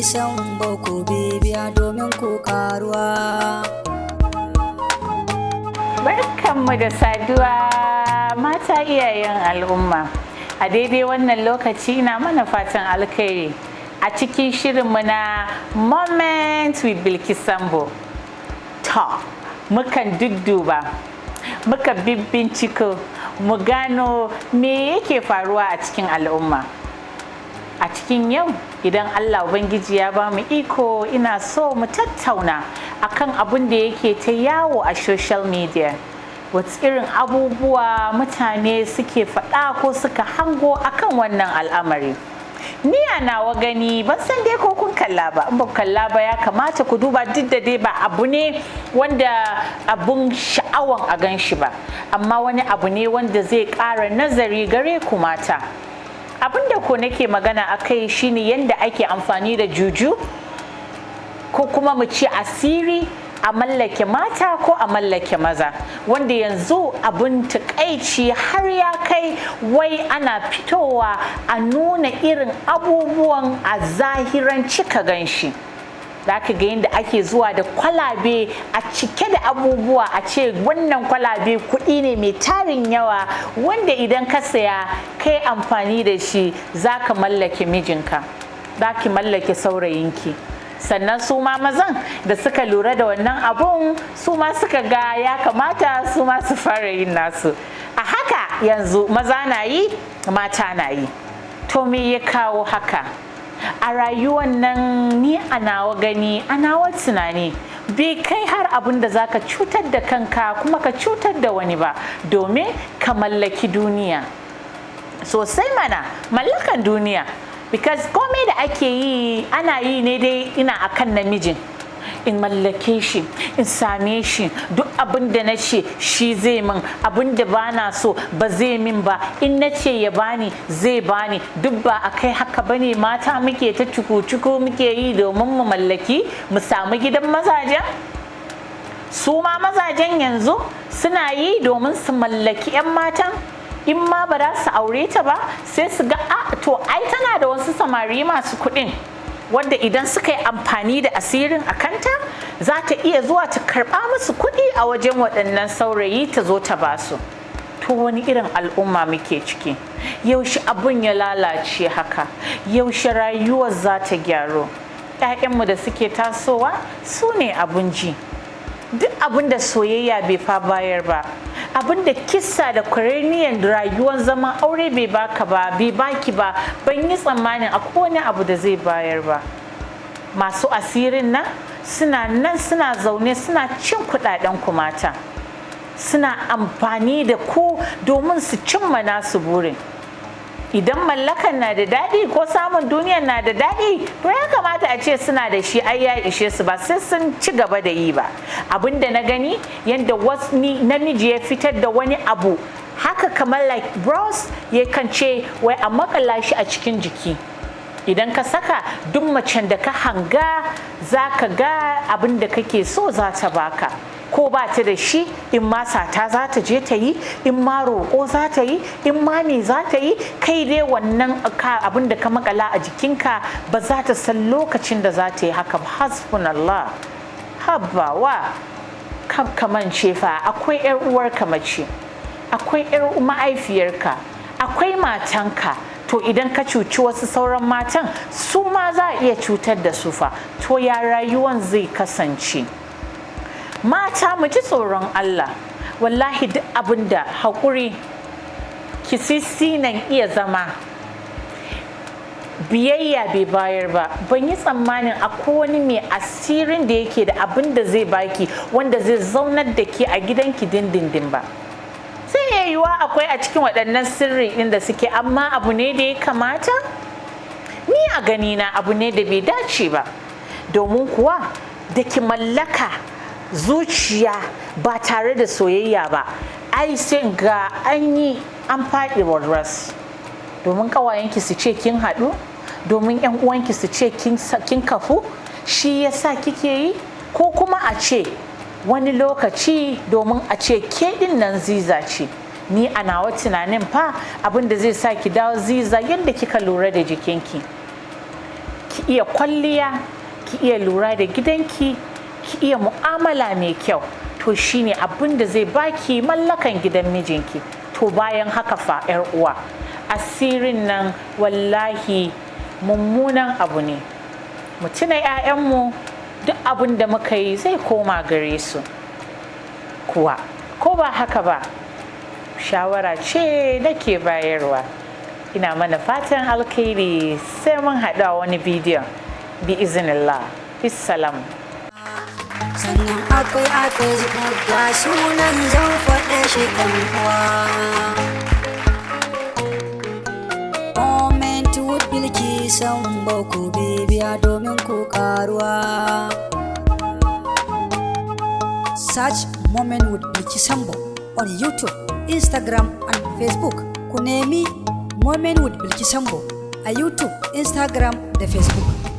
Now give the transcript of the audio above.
san ba ku bibiya domin ku karuwa. Barkanmu da saduwa mata iyayen al'umma. A daidai wannan lokaci ina mana fatan alkhairi a cikin shirinmu na Moments with Bilki Sambo. Mukan dudduba, muka binciko, mu gano me yake faruwa a cikin al'umma. A cikin yau idan Allah Ubangiji ya ba mu iko, ina so mu tattauna akan abin da yake ta yawo a social media. Wasu irin abubuwa mutane suke faɗa ko suka hango akan wannan al'amari. Ni a nawa gani ban san dai ko kun kalla ba, in ba kalla ba ya kamata ku duba, duk da dai ba abu ne wanda abun sha'awan a gan shi ba, amma wani abu ne wanda zai ƙara nazari gare ku mata. Abin da ko nake magana a kai shine yadda ake amfani da juju ko kuma mu ce asiri a mallake mata ko a mallake maza, wanda yanzu abin takaici har ya kai wai ana fitowa a nuna irin abubuwan a zahiran cika ganshi. Za ka ga yadda ake zuwa da kwalabe a cike da abubuwa, a ce wannan kwalabe kuɗi ne mai tarin yawa wanda idan ka saya kai amfani da shi za ka mallake mijinka, za ki mallake saurayinki. Sannan su ma mazan da suka lura da wannan abun, su ma suka ga ya kamata su ma su fara yin nasu. A haka yanzu maza na yi, mata na yi. To me ya kawo haka? A rayuwan nan ni a nawa gani, a nawa tunani, bai kai har abin da za ka cutar da kanka kuma ka cutar da wani ba, domin ka mallaki duniya. Sosai mana, mallakan duniya. Because komai da ake yi ana yi ne dai ina akan namijin, in mallake shi, in same shi, duk abin da na ce shi zai min, abin da ba na so ba zai min ba, in na ce ya bani zai bani. Duk ba a kai haka bane mata muke ta cuku-cuku muke yi domin mu mallaki mu samu gidan mazajen. Su ma mazajen yanzu suna yi domin su mallaki 'yan matan. In ma ba za su aure ta ba sai su ga to ai tana da wasu samari masu kuɗin wanda idan suka yi amfani da asirin a kanta za ta iya zuwa ta karɓa musu kuɗi a wajen waɗannan saurayi ta zo ta basu. To wani irin al'umma muke ciki? Yaushe abun ya lalace haka? Yaushe rayuwar za ta gyaro? 'Ya'yanmu da suke tasowa su ne abun ji. Duk abin da soyayya bai fa bayar ba, abin da kissa da kwareniyan rayuwar zaman aure bai baka ba, bai baki ba, ban yi tsammanin akwai wani abu da zai bayar ba. Masu asirin nan suna zaune suna cin kuɗaɗen ku mata, suna amfani da ku domin su cimma nasu burin. Idan mallakan na da daɗi ko samun duniya na da daɗi, to ya kamata a ce suna da shi, ai ya ishe su, ba sai sun ci gaba da yi ba. Abin da na gani yadda namiji ya fitar da wani abu haka kamar like bros, ya kan ce wai a makala shi a cikin jiki. Idan ka saka, duk macen da ka hanga za ka ga abin da kake so za ta baka. Ko ba ta da shi, in ma sata za ta je ta yi, in ma roƙo za ta yi, in ma me za ta yi, kai dai wannan abin da ka makala a jikinka ba za ta san lokacin da za ta yi haka ba. Hasbunallah, habbawa, kamance fa akwai 'yar uwarka mace, akwai 'yar mahaifiyarka, akwai matanka. To idan ka cuci wasu sauran matan, su ma za a iya cutar da su fa. To ya rayuwan zai kasance? Mata mu ji tsoron Allah, wallahi duk abin da haƙuri kisisi nan iya zama, biyayya bai bayar ba. Ban yi tsammanin akwai wani mai asirin da yake da abin da zai baki wanda zai zaunar da ke a gidanki dindindin ba. Sai ya yiwuwa akwai a cikin waɗannan sirri ɗin da suke, amma abu ne da ya kamata? Ni a ganina abu ne da bai dace ba, domin kuwa da ki mallaka zuciya ba tare da soyayya ba, ai sai ga an faɗi warras. Domin ƙawayenki su ce kin haɗu, domin 'yan uwanki su ce kin kafu, shi yasa kike yi? Ko kuma a ce wani lokaci domin a ce ke ɗin nan ziza ce. Ni a nawa tunanin fa abin da zai sa ki dawo ziza yadda kika lura da jikinki. ki iya kwalliya, ki iya lura da gidanki, ki iya mu'amala mai kyau, to shine abin da zai baki mallakan gidan mijinki. To bayan haka fa 'yar uwa, asirin nan wallahi mummunan abu ne. Mu tuna 'ya'yanmu, duk abin da muka yi zai koma gare su kuwa, ko ba haka ba? Shawara ce nake bayarwa. Ina mana fatan alkhairi, sai mun haɗu a wani bidiyon bi iznillah. Bisalam. Sannan akwai a Facebook ga sunan zan faɗe shi ɗan uwa. Moment with Bilki Sambo, ku bibiya domin ku karuwa. Search Moment with Bilki Sambo on YouTube, Instagram and Facebook. Ku nemi Moment with Bilki Sambo a YouTube, Instagram da Facebook.